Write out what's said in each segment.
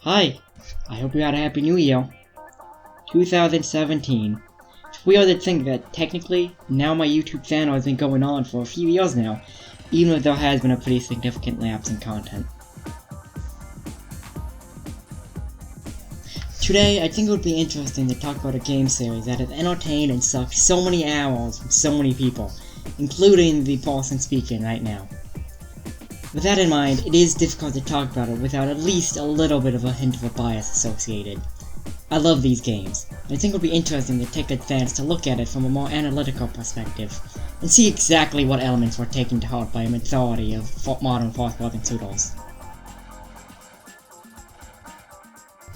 Hi, I hope you had a happy new year. 2017. It's weird to think that technically, now my YouTube channel has been going on for a few years now, even if there has been a pretty significant lapse in content. Today, I think it would be interesting to talk about a game series that has entertained and sucked so many hours from so many people, including the person speaking right now. With that in mind, it is difficult to talk about it without at least a little bit of a hint of a bias associated. I love these games, and I think it would be interesting to take a chance to look at it from a more analytical perspective, and see exactly what elements were taken to heart by a majority of modern first-person shooters.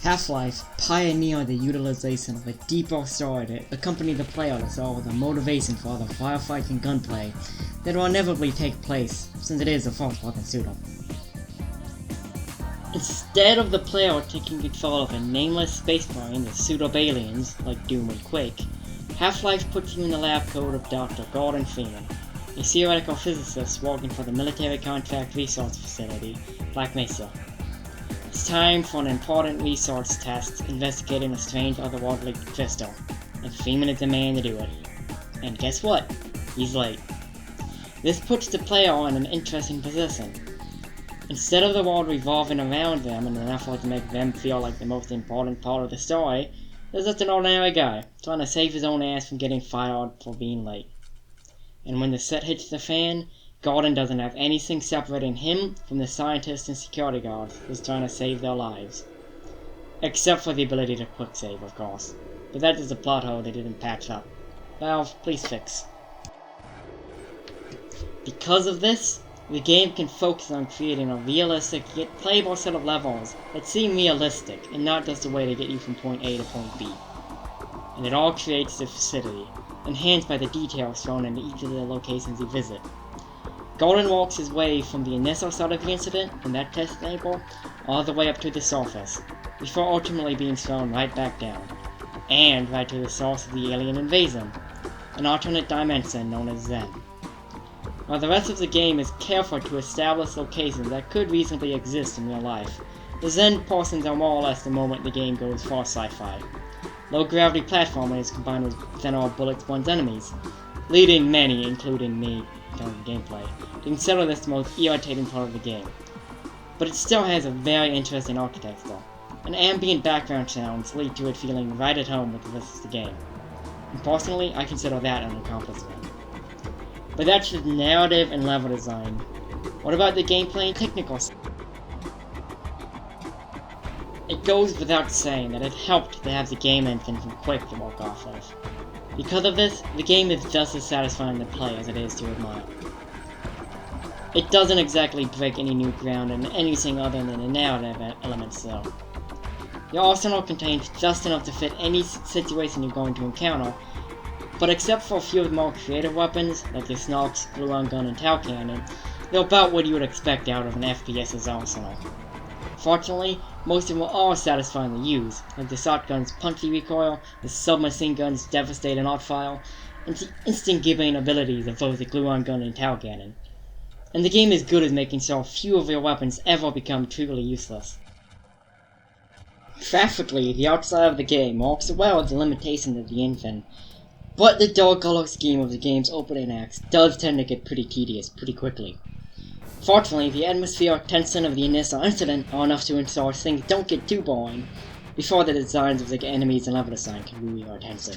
Half-Life pioneered the utilization of a deeper story to accompany the player to solve the motivation for the firefights and gunplay that will inevitably take place, since it is a first-person shooter. Instead of the player taking control of a nameless space marine that suit up aliens, like Doom and Quake, Half-Life puts you in the lab coat of Dr. Gordon Freeman, a theoretical physicist working for the military contract research facility, Black Mesa. It's time for an important resource test investigating a strange otherworldly crystal, and Freeman is the man to do it. And guess what? He's late. This puts the player in an interesting position. Instead of the world revolving around them in an effort to make them feel like the most important part of the story, there's just an ordinary guy trying to save his own ass from getting fired for being late. And when the set hits the fan, Gordon doesn't have anything separating him from the scientists and security guards who's trying to save their lives. Except for the ability to quicksave, of course. But that is a plot hole they didn't patch up. Valve, please fix. Because of this, the game can focus on creating a realistic yet playable set of levels that seem realistic and not just a way to get you from point A to point B. And it all creates the facility, enhanced by the details shown in each of the locations you visit. Gordon walks his way from the initial start of the incident, from that test angle, all the way up to the surface, before ultimately being thrown right back down, and right to the source of the alien invasion, an alternate dimension known as Zen. While the rest of the game is careful to establish locations that could reasonably exist in real life, the Zen portions are more or less the moment the game goes for sci-fi. Low-gravity platforming is combined with general bullets one's enemies, leading many, including me, during the gameplay, to consider this the most irritating part of the game. But it still has a very interesting architecture, and ambient background sounds lead to it feeling right at home with the rest of the game. And personally, I consider that an accomplishment. But that's just narrative and level design. What about the gameplay and technical stuff? It goes without saying that it helped to have the game engine from Quake to work off of. Because of this, the game is just as satisfying to play as it is to admire. It doesn't exactly break any new ground in anything other than the narrative elements though. Your arsenal contains just enough to fit any situation you're going to encounter, but except for a few of the more creative weapons, like the Snarks, Gluon Gun, and Tau Cannon, they're about what you would expect out of an FPS's arsenal. Fortunately, most of them are satisfying to use, like the shotgun's punchy recoil, the submachine gun's devastating arcfire, and the instant giving abilities of both the Gluon Gun and Tau Cannon. And the game is good at making sure few of your weapons ever become truly useless. Graphically, the outside of the game works well with the limitations of the engine, but the dark color scheme of the game's opening acts does tend to get pretty tedious pretty quickly. Fortunately, the atmospheric tension of the initial incident are enough to ensure things don't get too boring before the designs of the enemies and level design can rule your attention.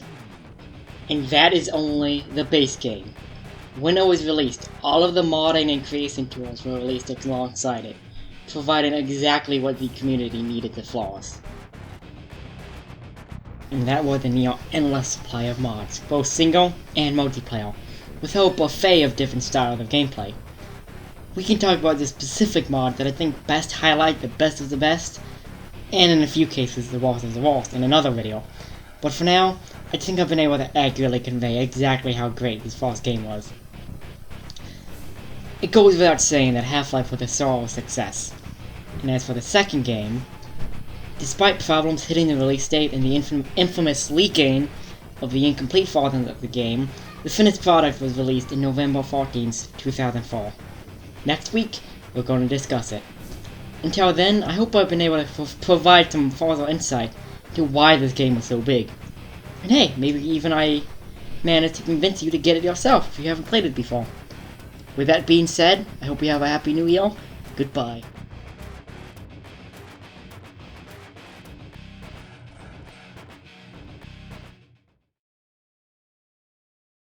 And that is only the base game. When it was released, all of the modding and creation tools were released alongside it, providing exactly what the community needed to flourish. And that was a near endless supply of mods, both single and multiplayer, with a whole buffet of different styles of gameplay. We can talk about the specific mods that I think best highlight the best of the best, and in a few cases the worst of the worst in another video. But for now, I think I've been able to accurately convey exactly how great this first game was. It goes without saying that Half-Life was a solo success, and as for the second game, despite problems hitting the release date and the infamous leaking of the incomplete version of the game, the finished product was released in November 14th, 2004. Next week, we're going to discuss it. until then, I hope I've been able to provide some further insight to why this game is so big. And hey, maybe even I managed to convince you to get it yourself if you haven't played it before. With that being said, I hope you have a happy new year. Goodbye.